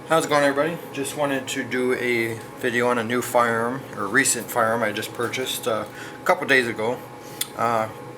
How's it going, everybody? Just wanted to do a video on a new firearm, or recent firearm I just purchased a couple days ago.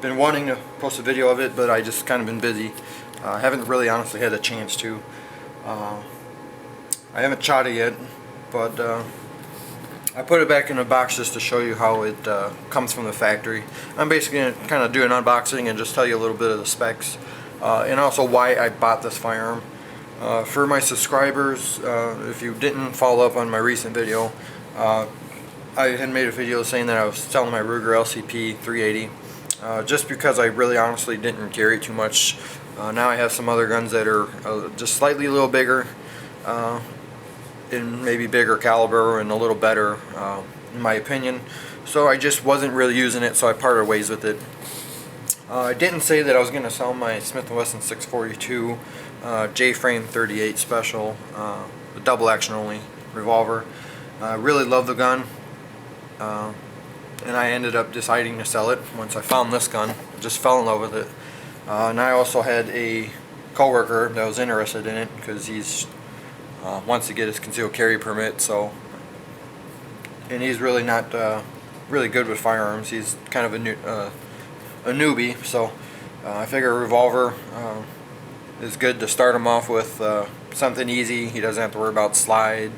Been wanting to post a video of it, but I just kind of been busy. Haven't really honestly had a chance to. I haven't shot it yet, but I put it back in the box just to show you how it comes from the factory. I'm basically going to kind of do an unboxing and just tell you a little bit of the specs, and also why I bought this firearm. For my subscribers, if you didn't follow up on my recent video, I had made a video saying that I was selling my Ruger LCP 380 just because I really honestly didn't carry it too much. Now I have some other guns that are just slightly a little bigger, and maybe bigger caliber and a little better in my opinion, so I just wasn't really using it, so I parted ways with it. I didn't say that I was going to sell my Smith & Wesson 642 J-frame 38 special, the double action only revolver. I really love the gun, and I ended up deciding to sell it once I found this gun. I just fell in love with it. And I also had a coworker that was interested in it because he's wants to get his concealed carry permit. So, and he's really not really good with firearms. He's kind of a newbie, so I figure a revolver is good to start him off with, something easy. He doesn't have to worry about slide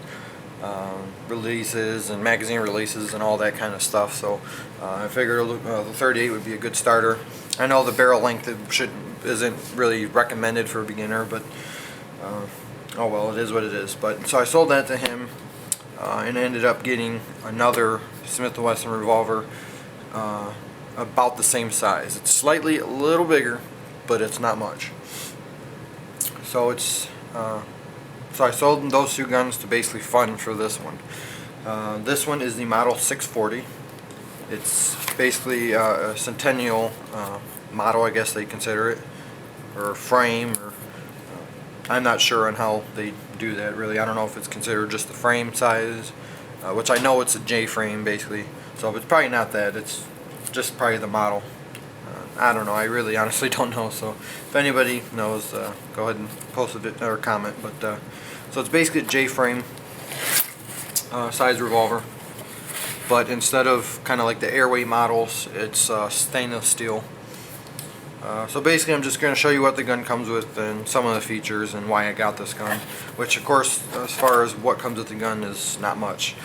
releases and magazine releases and all that kind of stuff. So I figured the 38 would be a good starter. I know the barrel length isn't really recommended for a beginner, but oh well, it is what it is. But so I sold that to him, and ended up getting another Smith & Wesson revolver about the same size. It's slightly a little bigger, but it's not much. So it's so I sold those two guns to basically fund for this one. This one is the model 640. It's basically a centennial model, I guess they consider it, or frame, or I'm not sure on how they do that really. I don't know if it's considered just the frame size, which I know it's a J-frame basically. So it's probably not that. It's just probably the model. I don't know. I really honestly don't know. So if anybody knows, go ahead and post a bit or comment. But so it's basically a J-frame size revolver, but instead of kind of like the airway models, it's stainless steel. So basically, I'm just going to show you what the gun comes with and some of the features and why I got this gun. Which, of course, as far as what comes with the gun is not much.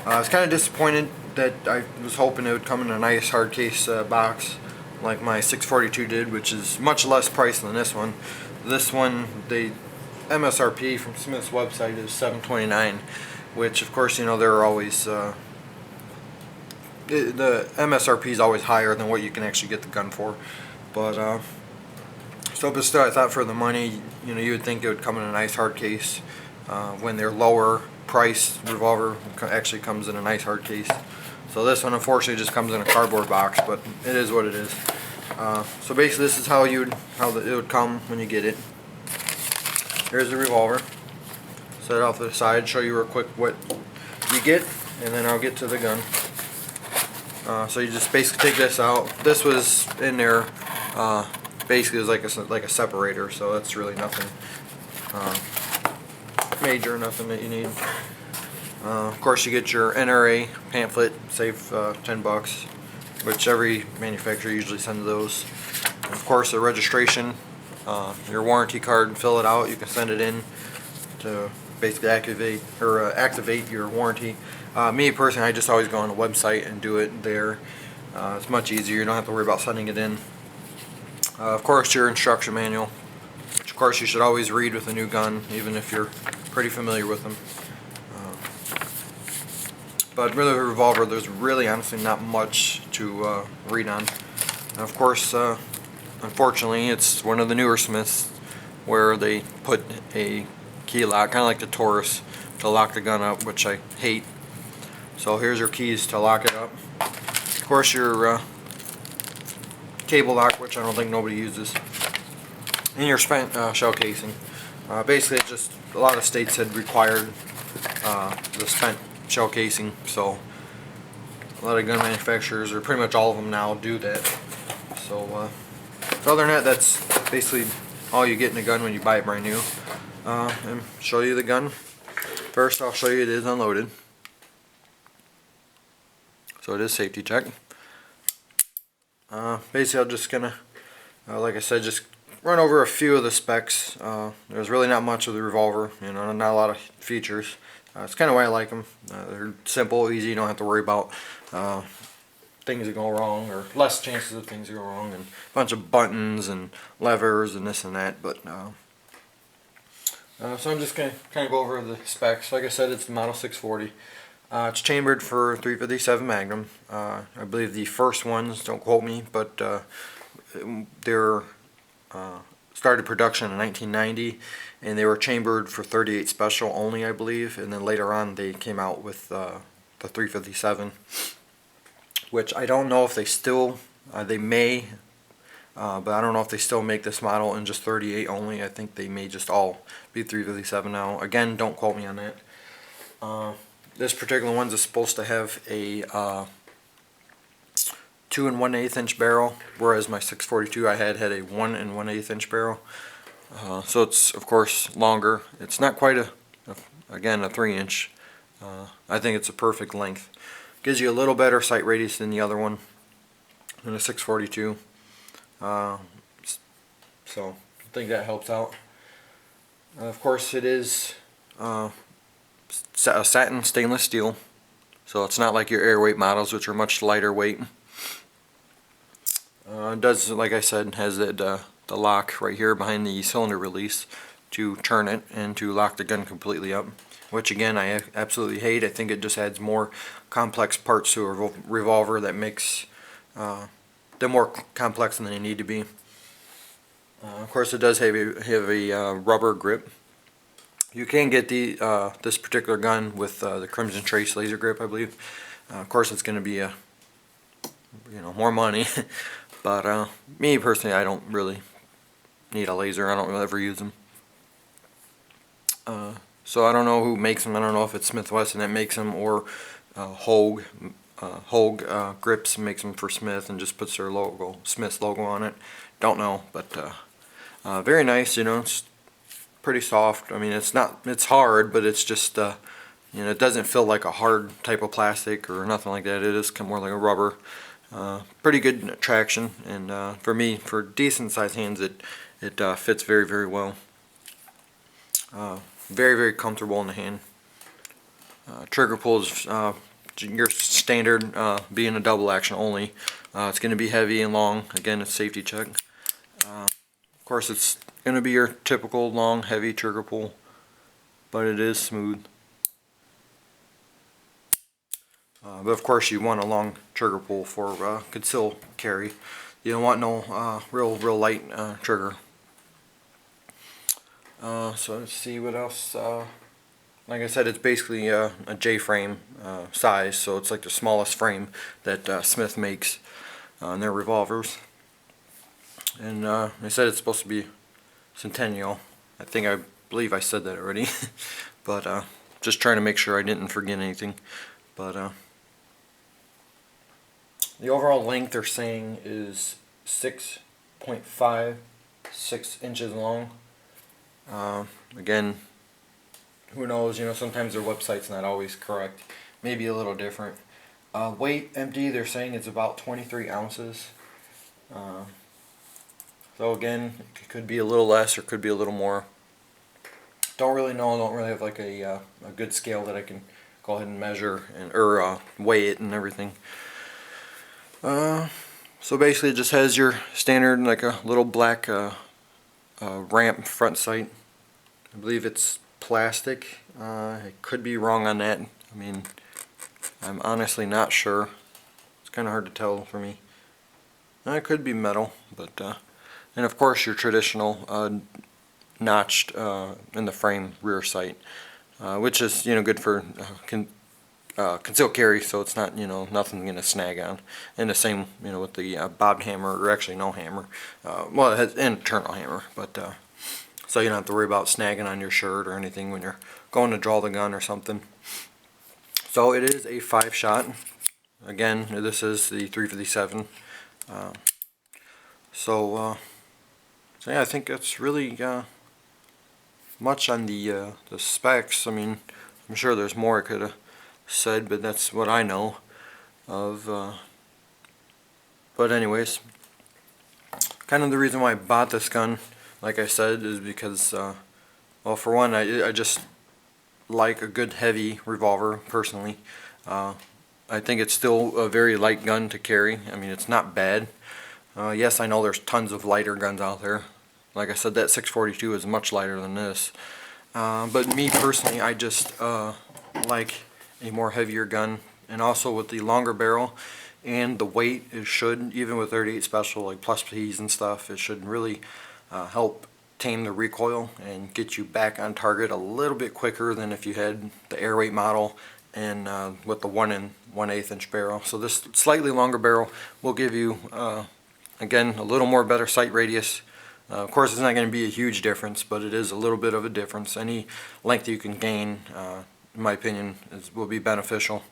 I was kind of disappointed that I was hoping it would come in a nice hard case box like my 642 did, which is much less price than this one. This one, the Msrp from Smith's website is $729, which of course, you know, they're always the MSRP is always higher than what you can actually get the gun for. But but still, I thought for the money, you know, you would think it would come in a nice hard case when their lower price revolver actually comes in a nice hard case. So this one unfortunately just comes in a cardboard box, but it is what it is. So basically, this is how it would come when you get it. Here's the revolver. Set it off to the side. Show you real quick what you get, and then I'll get to the gun. So you just basically take this out. This was in there. Basically, it's like a separator, so that's really nothing major, nothing that you need. Of course, you get your NRA pamphlet, save 10 bucks, which every manufacturer usually sends those. And of course, the registration, your warranty card, fill it out. You can send it in to basically activate your warranty. Me personally, I just always go on the website and do it there. It's much easier. You don't have to worry about sending it in. Of course, your instruction manual, which of course you should always read with a new gun, even if you're pretty familiar with them. But really, a revolver, there's really honestly not much to read on. And of course, unfortunately, it's one of the newer Smiths where they put a key lock, kind of like the Taurus, to lock the gun up, which I hate. So here's your keys to lock it up. Of course, your cable lock, which I don't think nobody uses, and your spent shell casing. Basically, it's just a lot of states had required the spent shell casing, so a lot of gun manufacturers, or pretty much all of them now, do that. So other than that, that's basically all you get in a gun when you buy it brand new. And show you the gun. First I'll show you it is unloaded. So it is safety check. Basically I'm just gonna, like I said, just run over a few of the specs. There's really not much of the revolver, you know, not a lot of features. It's kind of why I like them. They're simple, easy, you don't have to worry about things that go wrong, or less chances of things that go wrong, and a bunch of buttons and levers and this and that. But so I'm just going to kind of go over the specs. Like I said, it's the Model 640. It's chambered for 357 Magnum. I believe the first ones, don't quote me, but they're started production in 1990, and they were chambered for 38 Special only, I believe, and then later on they came out with the 357, which I don't know if they still, they may, but I don't know if they still make this model in just 38 only. I think they may just all be 357 now. Again, don't quote me on that. This particular one is supposed to have a 2 1/8 inch barrel, whereas my 642 I had a 1 1/8 inch barrel. So it's of course longer. It's not quite again a 3 inch. I think it's a perfect length. Gives you a little better sight radius than the other one, than a 642. So I think that helps out. Of course it is a satin stainless steel, so it's not like your airweight models, which are much lighter weight. It does, like I said, has the lock right here behind the cylinder release to turn it and to lock the gun completely up, which again I absolutely hate. I think it just adds more complex parts to a revolver that makes them more complex than they need to be. Of course it does have a rubber grip. You can get this particular gun with the Crimson Trace laser grip, I believe. Of course it's going to be more money, but me personally, I don't really need a laser. I don't really ever use them. So I don't know who makes them. I don't know if it's Smith Wesson that makes them, or Hogue. Hogue Grips makes them for Smith and just puts their logo, Smith's logo on it. Don't know, but very nice. You know, it's pretty soft. I mean, it's hard, but it's just it doesn't feel like a hard type of plastic or nothing like that. It is kind of more like a rubber. Pretty good traction, and for me, for decent sized hands, it fits very, very well. Very, very comfortable in the hand. Trigger pull is your standard, being a double action only. It's going to be heavy and long. Again, it's safety check. Of course, it's going to be your typical long, heavy trigger pull, but it is smooth. But of course, you want a long trigger pull for concealed carry. You don't want no real light trigger. So let's see what else. Like I said, it's basically a J-frame size, so it's like the smallest frame that Smith makes on their revolvers. And they said it's supposed to be Centennial. I believe I said that already, but just trying to make sure I didn't forget anything. But the overall length they're saying is 6.56 inches long. Again, who knows, sometimes their website's not always correct, maybe a little different. Weight empty, they're saying it's about 23 ounces. So again, it could be a little less or could be a little more. Don't really know, don't really have like a good scale that I can go ahead and measure or weigh it and everything. So basically it just has your standard, like a little black ramp front sight. I believe it's plastic. I could be wrong on that. I mean, I'm honestly not sure. It's kind of hard to tell for me. It could be metal, but and of course your traditional notched in the frame rear sight, which is good for concealed carry, so it's not nothing gonna snag on. And the same with the bobbed hammer, or actually no hammer. Well, it has an internal hammer, but so you don't have to worry about snagging on your shirt or anything when you're going to draw the gun or something. So it is a 5-shot. Again, this is the 357. So yeah, I think that's really much on the specs. I mean, I'm sure there's more I could have said, but that's what I know of. But anyways, kind of the reason why I bought this gun, like I said, is because, well, for one, I just like a good heavy revolver personally. I think it's still a very light gun to carry. I mean, it's not bad. Yes, I know there's tons of lighter guns out there. Like I said, that 642 is much lighter than this. But me personally, I just like a more heavier gun, and also with the longer barrel and the weight, it should, even with 38 Special, like plus P's and stuff, it should really help tame the recoil and get you back on target a little bit quicker than if you had the airweight model and with the 1 1/8 inch barrel. So this slightly longer barrel will give you again a little more better sight radius. Of course, it's not going to be a huge difference, but it is a little bit of a difference. Any length you can gain, in my opinion, will be beneficial.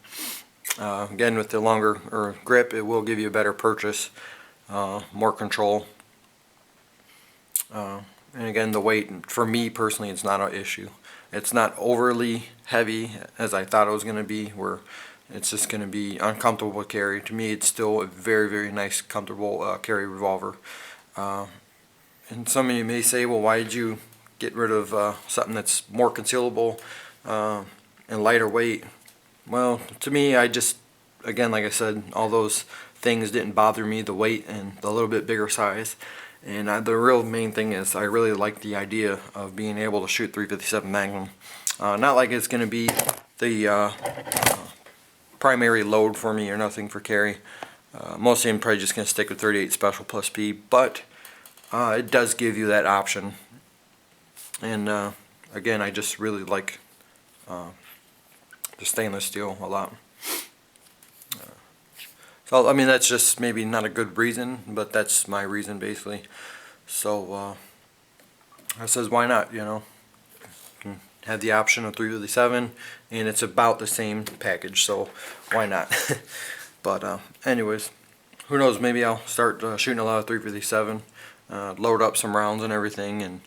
Again, with the longer grip, it will give you a better purchase, more control. And again, the weight, for me personally, it's not an issue. It's not overly heavy as I thought it was going to be, where it's just going to be uncomfortable to carry. To me, it's still a very, very nice, comfortable carry revolver. And some of you may say, well, why did you get rid of something that's more concealable and lighter weight? Well, to me, I just, again, like I said, all those things didn't bother me, the weight and the little bit bigger size. And the real main thing is I really like the idea of being able to shoot 357 Magnum. Not like it's going to be the primary load for me or nothing for carry. Mostly I'm probably just going to stick with 38 Special plus P, but it does give you that option. And again, I just really like the stainless steel a lot. So I mean, that's just maybe not a good reason, but that's my reason basically. So I says, why not, you know? You can have the option of 357 and it's about the same package, so why not? But anyways, who knows, maybe I'll start shooting a lot of 357, load up some rounds and everything, and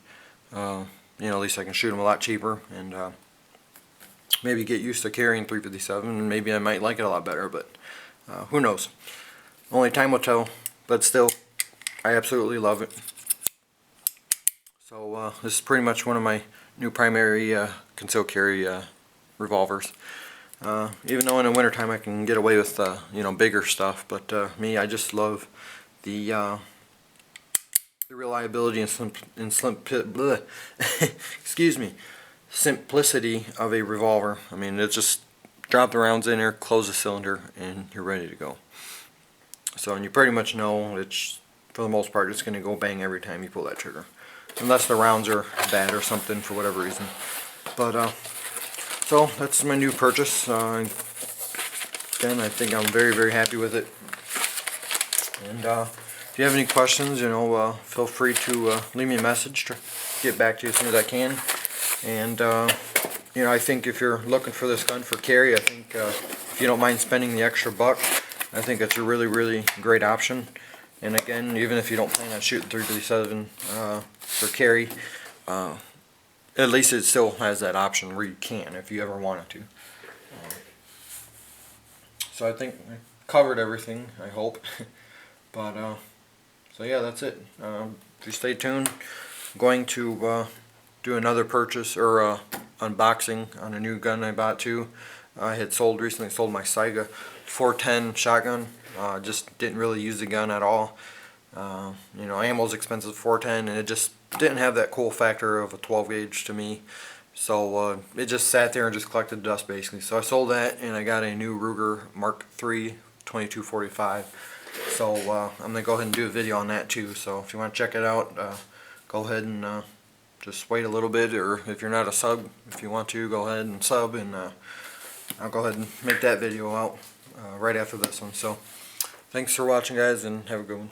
you know, at least I can shoot them a lot cheaper, and maybe get used to carrying 357, and maybe I might like it a lot better, but who knows? Only time will tell, but still, I absolutely love it. So this is pretty much one of my new primary concealed carry revolvers. Even though in the wintertime I can get away with you know, bigger stuff, but me, I just love the reliability and excuse me, simplicity of a revolver. I mean, it's just drop the rounds in there, close the cylinder, and you're ready to go. So, and you pretty much know it's, for the most part, it's going to go bang every time you pull that trigger, unless the rounds are bad or something for whatever reason. But so that's my new purchase. Again, I think I'm very, very happy with it. And if you have any questions, you know, feel free to leave me a message to get back to you as soon as I can. And you know, I think if you're looking for this gun for carry, I think if you don't mind spending the extra buck, I think it's a really, really great option. And again, even if you don't plan on shooting 357 for carry, at least it still has that option where you can if you ever wanted to. So I think I covered everything, I hope. But so yeah, that's it. If you stay tuned, I'm going to do another purchase or unboxing on a new gun I bought too. I had recently sold my Saiga 410 shotgun. Just didn't really use the gun at all. You know, ammo's expensive 410, and it just didn't have that cool factor of a 12 gauge to me. So it just sat there and just collected dust basically. So I sold that, and I got a new Ruger Mark III 2245. So I'm gonna go ahead and do a video on that too. So if you want to check it out, go ahead and just wait a little bit, or if you're not a sub, if you want to, go ahead and sub, and I'll go ahead and make that video out right after this one. So thanks for watching, guys, and have a good one.